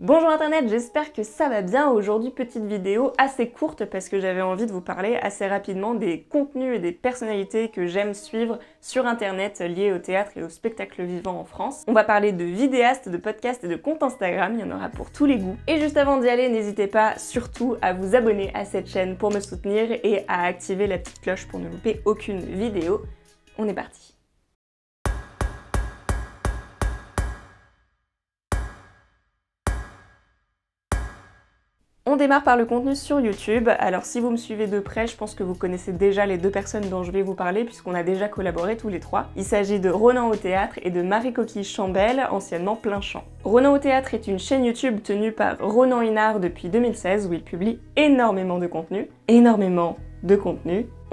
Bonjour internet, j'espère que ça va bien. Aujourd'hui, petite vidéo assez courte parce que j'avais envie de vous parler assez rapidement des contenus et des personnalités que j'aime suivre sur internet liés au théâtre et au spectacle vivant en France. On va parler de vidéastes, de podcasts et de comptes Instagram, il y en aura pour tous les goûts. Et juste avant d'y aller, n'hésitez pas surtout à vous abonner à cette chaîne pour me soutenir et à activer la petite cloche pour ne louper aucune vidéo. On est parti. On démarre par le contenu sur YouTube. Alors si vous me suivez de près, je pense que vous connaissez déjà les deux personnes dont je vais vous parler puisqu'on a déjà collaboré tous les trois. Il s'agit de Ronan au théâtre et de Marie-Coquille Chambel, anciennement Plein Champ. Ronan au théâtre est une chaîne YouTube tenue par Ronan Hinard depuis 2016 où il publie énormément de contenu.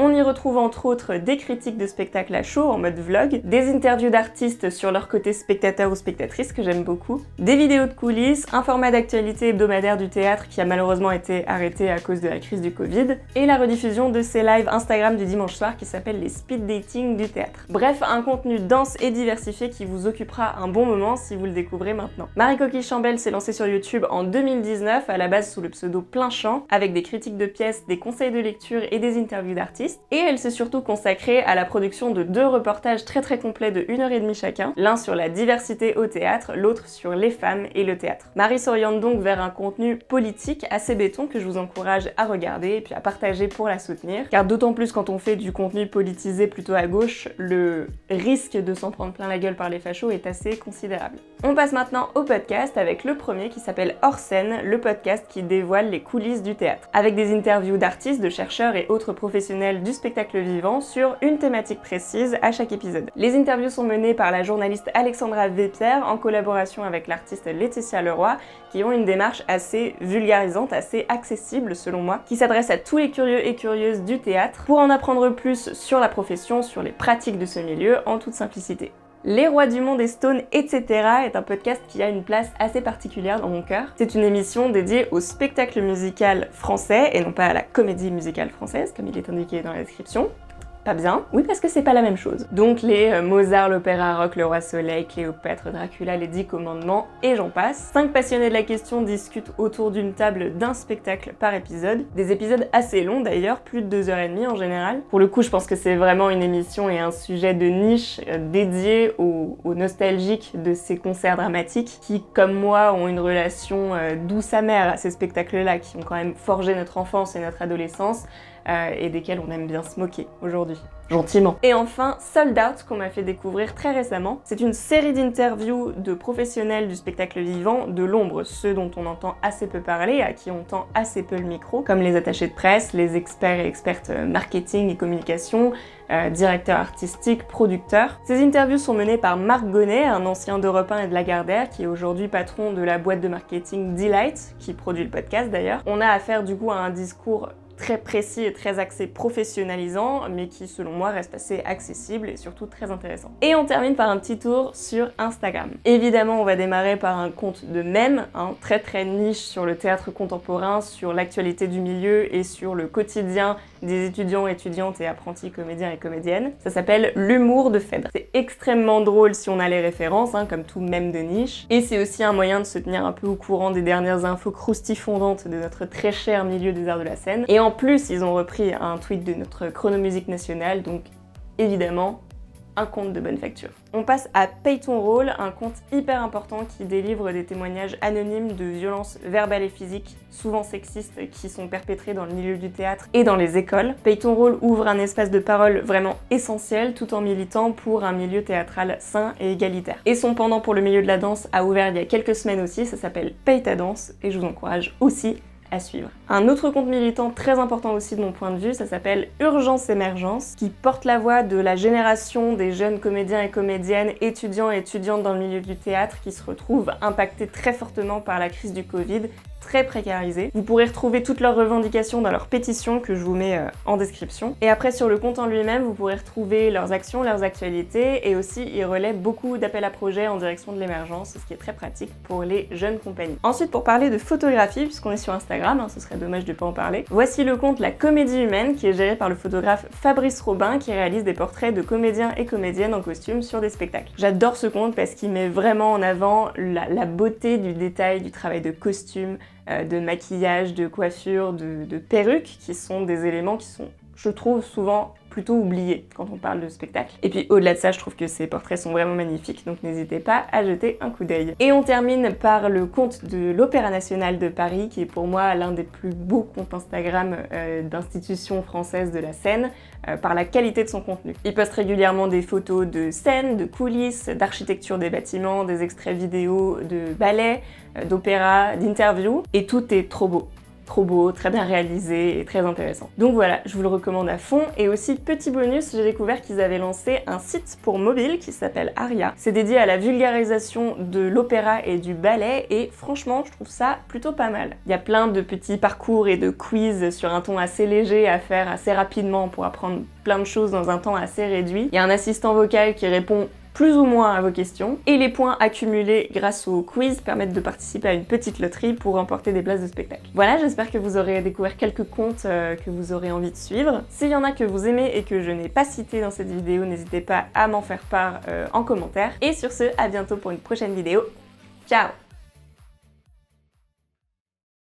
On y retrouve entre autres des critiques de spectacles à chaud en mode vlog, des interviews d'artistes sur leur côté spectateur ou spectatrice que j'aime beaucoup, des vidéos de coulisses, un format d'actualité hebdomadaire du théâtre qui a malheureusement été arrêté à cause de la crise du Covid, et la rediffusion de ses lives Instagram du dimanche soir qui s'appellent les speed dating du théâtre. Bref, un contenu dense et diversifié qui vous occupera un bon moment si vous le découvrez maintenant. Marie-Coquille Chambel s'est lancée sur YouTube en 2019, à la base sous le pseudo Plein Champ, avec des critiques de pièces, des conseils de lecture et des interviews d'artistes. Et elle s'est surtout consacrée à la production de deux reportages très complets de 1h30 chacun, l'un sur la diversité au théâtre, l'autre sur les femmes et le théâtre. Marie s'oriente donc vers un contenu politique assez béton que je vous encourage à regarder et puis à partager pour la soutenir, car d'autant plus quand on fait du contenu politisé plutôt à gauche, le risque de s'en prendre plein la gueule par les fachos est assez considérable. On passe maintenant au podcast avec le premier qui s'appelle Hors Scène, le podcast qui dévoile les coulisses du théâtre, avec des interviews d'artistes, de chercheurs et autres professionnels du spectacle vivant sur une thématique précise à chaque épisode. Les interviews sont menées par la journaliste Alexandra Vépierre en collaboration avec l'artiste Laetitia Leroy, qui ont une démarche assez vulgarisante, assez accessible selon moi, qui s'adresse à tous les curieux et curieuses du théâtre pour en apprendre plus sur la profession, sur les pratiques de ce milieu en toute simplicité. Les Rois du Monde et Stone, etc. est un podcast qui a une place assez particulière dans mon cœur. C'est une émission dédiée au spectacle musical français et non pas à la comédie musicale française, comme il est indiqué dans la description. Pas bien? Oui, parce que c'est pas la même chose. Donc les Mozart, l'opéra rock, le Roi Soleil, Cléopâtre, Dracula, les 10 commandements, et j'en passe. 5 passionnés de la question discutent autour d'une table d'un spectacle par épisode. Des épisodes assez longs d'ailleurs, plus de 2h30 en général. Pour le coup, je pense que c'est vraiment une émission et un sujet de niche dédié aux nostalgiques de ces concerts dramatiques qui, comme moi, ont une relation douce amère à ces spectacles-là, qui ont quand même forgé notre enfance et notre adolescence, et desquels on aime bien se moquer aujourd'hui. Gentiment. Et enfin, Sold Out, qu'on m'a fait découvrir très récemment. C'est une série d'interviews de professionnels du spectacle vivant de l'ombre, ceux dont on entend assez peu parler, à qui on tend assez peu le micro, comme les attachés de presse, les experts et expertes marketing et communication, directeurs artistiques, producteurs. Ces interviews sont menées par Marc Gonnet, un ancien d'Europe 1 et de Lagardère, qui est aujourd'hui patron de la boîte de marketing Delight, qui produit le podcast d'ailleurs. On a affaire du coup à un discours très précis et très axé professionnalisant, mais qui selon moi reste assez accessible et surtout très intéressant. Et on termine par un petit tour sur Instagram. Évidemment, on va démarrer par un compte de mèmes, très niche sur le théâtre contemporain, sur l'actualité du milieu et sur le quotidien des étudiants, étudiantes et apprentis comédiens et comédiennes. Ça s'appelle l'humour de Phèdre. C'est extrêmement drôle si on a les références, comme tout mème de niche, et c'est aussi un moyen de se tenir un peu au courant des dernières infos croustifondantes de notre très cher milieu des arts de la scène. Et en plus, ils ont repris un tweet de notre chronomusique nationale, donc évidemment, un compte de bonne facture. On passe à Paye ton rôle, un compte hyper important qui délivre des témoignages anonymes de violences verbales et physiques, souvent sexistes, qui sont perpétrées dans le milieu du théâtre et dans les écoles. Paye ton rôle ouvre un espace de parole vraiment essentiel tout en militant pour un milieu théâtral sain et égalitaire. Et son pendant pour le milieu de la danse a ouvert il y a quelques semaines aussi, ça s'appelle Paye ta danse et je vous encourage aussi à suivre. Un autre compte militant très important aussi de mon point de vue, ça s'appelle Urgence Émergence, qui porte la voix de la génération des jeunes comédiens et comédiennes, étudiants et étudiantes dans le milieu du théâtre qui se retrouvent impactés très fortement par la crise du Covid très précarisés. Vous pourrez retrouver toutes leurs revendications dans leur pétition que je vous mets en description. Et après sur le compte en lui-même, vous pourrez retrouver leurs actions, leurs actualités et aussi ils relaient beaucoup d'appels à projets en direction de l'émergence, ce qui est très pratique pour les jeunes compagnies. Ensuite pour parler de photographie, puisqu'on est sur Instagram, hein, ce serait dommage de pas en parler, voici le compte La Comédie Humaine qui est géré par le photographe Fabrice Robin qui réalise des portraits de comédiens et comédiennes en costume sur des spectacles. J'adore ce compte parce qu'il met vraiment en avant la beauté du détail, du travail de costume, de maquillage, de coiffure, de perruques, qui sont des éléments qui sont, je trouve, souvent plutôt oubliés quand on parle de spectacle. Et puis au-delà de ça, je trouve que ces portraits sont vraiment magnifiques, donc n'hésitez pas à jeter un coup d'œil. Et on termine par le compte de l'Opéra National de Paris, qui est pour moi l'un des plus beaux comptes Instagram d'institutions françaises de la scène, par la qualité de son contenu. Il poste régulièrement des photos de scènes, de coulisses, d'architecture des bâtiments, des extraits vidéo de ballets, d'opéra, d'interviews, et tout est trop beau. Trop beau, très bien réalisé et très intéressant. Donc voilà, je vous le recommande à fond. Et aussi, petit bonus, j'ai découvert qu'ils avaient lancé un site pour mobile qui s'appelle Aria. C'est dédié à la vulgarisation de l'opéra et du ballet et franchement, je trouve ça plutôt pas mal. Il y a plein de petits parcours et de quiz sur un ton assez léger à faire assez rapidement pour apprendre plein de choses dans un temps assez réduit. Il y a un assistant vocal qui répond plus ou moins à vos questions, et les points accumulés grâce au quiz permettent de participer à une petite loterie pour remporter des places de spectacle. Voilà, j'espère que vous aurez découvert quelques comptes que vous aurez envie de suivre. S'il y en a que vous aimez et que je n'ai pas cité dans cette vidéo, n'hésitez pas à m'en faire part en commentaire. Et sur ce, à bientôt pour une prochaine vidéo. Ciao!